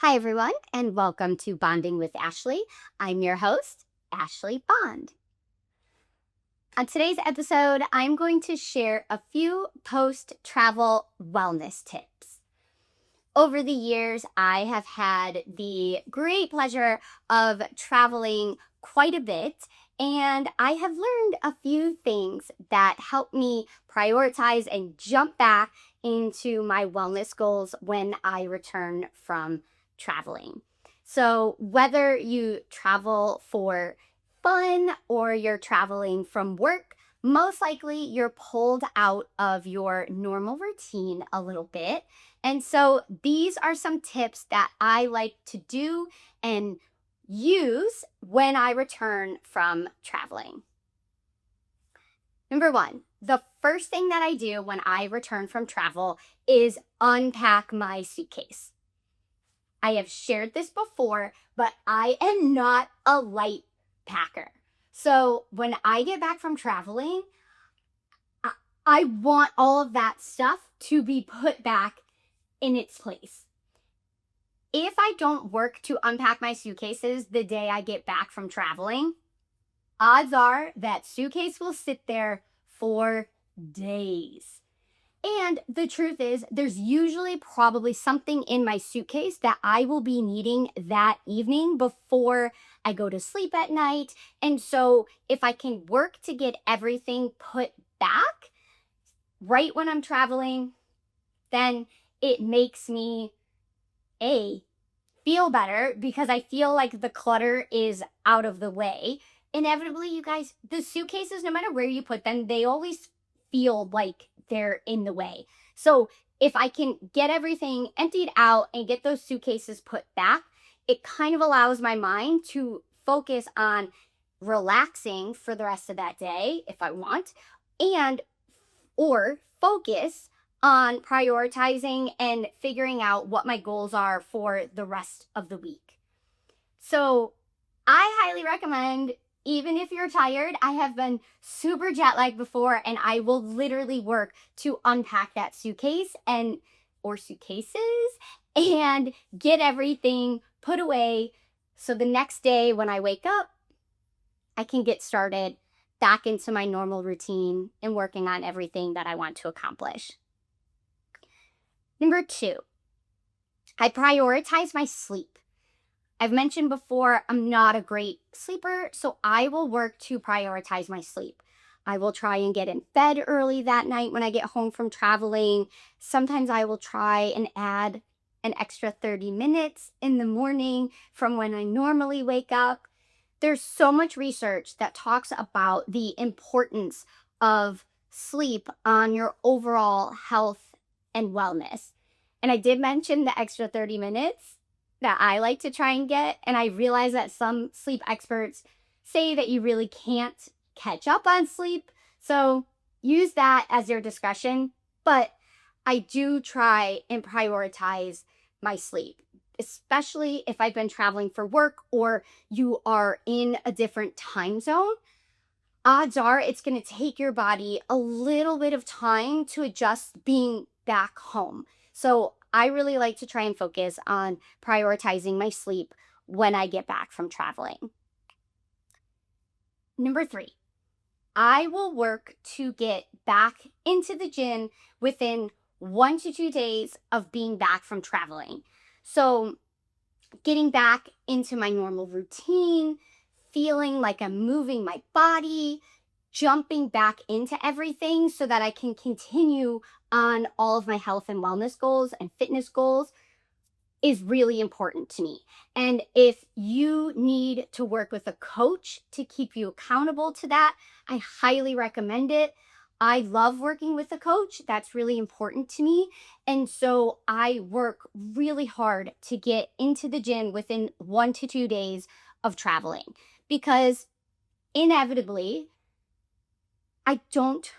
Hi, everyone, and welcome to Bonding with Ashley. I'm your host, Ashley Bond. On today's episode, I'm going to share a few post travel wellness tips. Over the years, I have had the great pleasure of traveling quite a bit, and I have learned a few things that help me prioritize and jump back into my wellness goals when I return from traveling. So, whether you travel for fun or you're traveling from work, most likely you're pulled out of your normal routine a little bit, and so these are some tips that I like to do and use when I return from traveling. Number one, the first thing that I do when I return from travel is unpack my suitcase. I have shared this before, but I am not a light packer. So when I get back from traveling, I, I want all of that stuff to be put back in its place. If I don't work to unpack my suitcases the day I get back from traveling, odds are that suitcase will sit there for days. And the truth is, there's usually probably something in my suitcase that I will be needing that evening before I go to sleep at night. And so, if I can work to get everything put back right when I'm traveling, then it makes me A, feel better because I feel like the clutter is out of the way. Inevitably, you guys, the suitcases, no matter where you put them, they always feel like they're in the way. So if I can get everything emptied out and get those suitcases put back, it kind of allows my mind to focus on relaxing for the rest of that day if I want, and or focus on prioritizing and figuring out what my goals are for the rest of the week. So, I highly recommend, even if you're tired, I have been super jet lagged before, and I will literally work to unpack that suitcase and or suitcases and get everything put away so the next day when I wake up, I can get started back into my normal routine and working on everything that I want to accomplish. Number two, I prioritize my sleep. I've mentioned before, I'm not a great sleeper, so I will work to prioritize my sleep. I will try and get in bed early that night when I get home from traveling. Sometimes I will try and add an extra 30 minutes in the morning from when I normally wake up. There's so much research that talks about the importance of sleep on your overall health and wellness. And I did mention the extra 30 minutes that I like to try and get. And I realize that some sleep experts say that you really can't catch up on sleep. So use that as your discretion. But I do try and prioritize my sleep, especially if I've been traveling for work or you are in a different time zone. Odds are it's going to take your body a little bit of time to adjust being back home. So I really like to try and focus on prioritizing my sleep when I get back from traveling. Number three, I will work to get back into the gym within 1 to 2 days of being back from traveling. So getting back into my normal routine, feeling like I'm moving my body, jumping back into everything so that I can continue on all of my health and wellness goals and fitness goals is really important to me. And if you need to work with a coach to keep you accountable to that, I highly recommend it. I love working with a coach. That's really important to me. And so I work really hard to get into the gym within 1 to 2 days of traveling because inevitably, I don't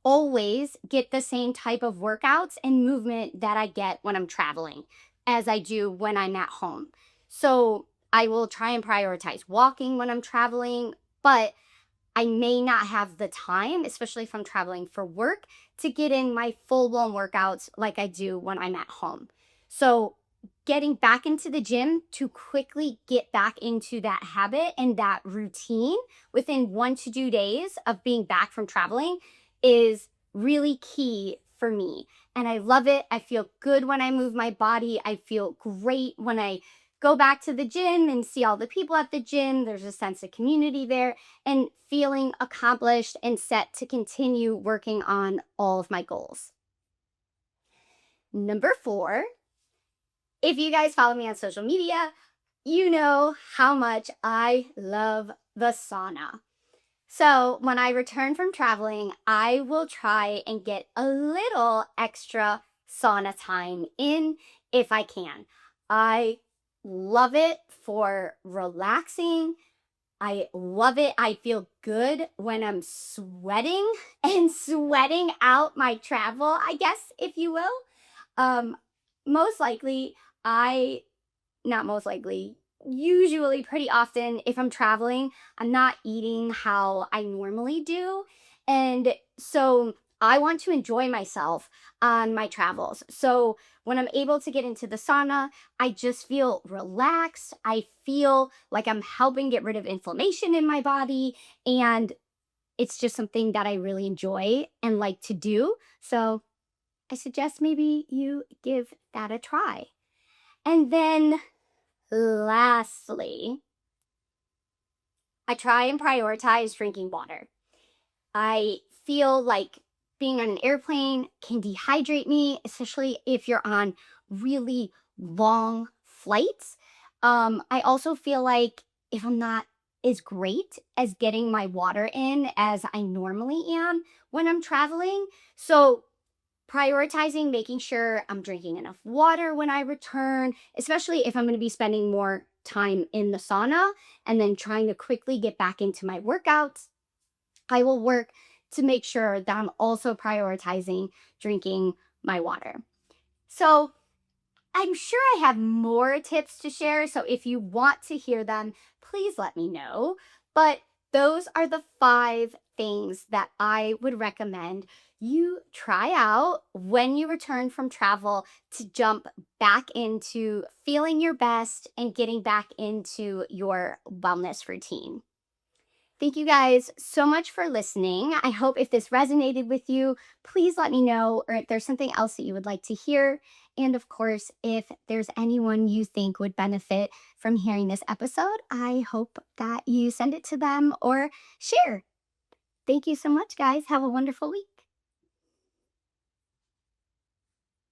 always get the same type of workouts and movement that I get when I'm traveling as I do when I'm at home. So I will try and prioritize walking when I'm traveling, but I may not have the time, especially if I'm traveling for work, to get in my full blown workouts like I do when I'm at home. So getting back into the gym to quickly get back into that habit and that routine within 1 to 2 days of being back from traveling is really key for me. And I love it. I feel good when I move my body. I feel great when I go back to the gym and see all the people at the gym. There's a sense of community there and feeling accomplished and set to continue working on all of my goals. Number 4, if you guys follow me on social media, you know how much I love the sauna. So, when I return from traveling, I will try and get a little extra sauna time in if I can. I love it for relaxing. I love it. I feel good when I'm sweating and sweating out my travel, I guess, if you will. Um, Most likely, I not most likely, usually pretty often if I'm traveling, I'm not eating how I normally do. And so I want to enjoy myself on my travels. So when I'm able to get into the sauna, I just feel relaxed. I feel like I'm helping get rid of inflammation in my body. And it's just something that I really enjoy and like to do. So I suggest maybe you give that a try. And then lastly, I try and prioritize drinking water. I feel like being on an airplane can dehydrate me, especially if you're on really long flights. I also feel like if I'm not as great as getting my water in as I normally am when I'm traveling. So prioritizing making sure I'm drinking enough water when I return, especially if I'm going to be spending more time in the sauna and then trying to quickly get back into my workouts. I will work to make sure that I'm also prioritizing drinking my water. So, I'm sure I have more tips to share. So, if you want to hear them, please let me know. But those are the 5 things that I would recommend you try out when you return from travel to jump back into feeling your best and getting back into your wellness routine. Thank you guys so much for listening. I hope if this resonated with you, please let me know, or if there's something else that you would like to hear. And of course, if there's anyone you think would benefit from hearing this episode, I hope that you send it to them or share. Thank you so much, guys. Have a wonderful week.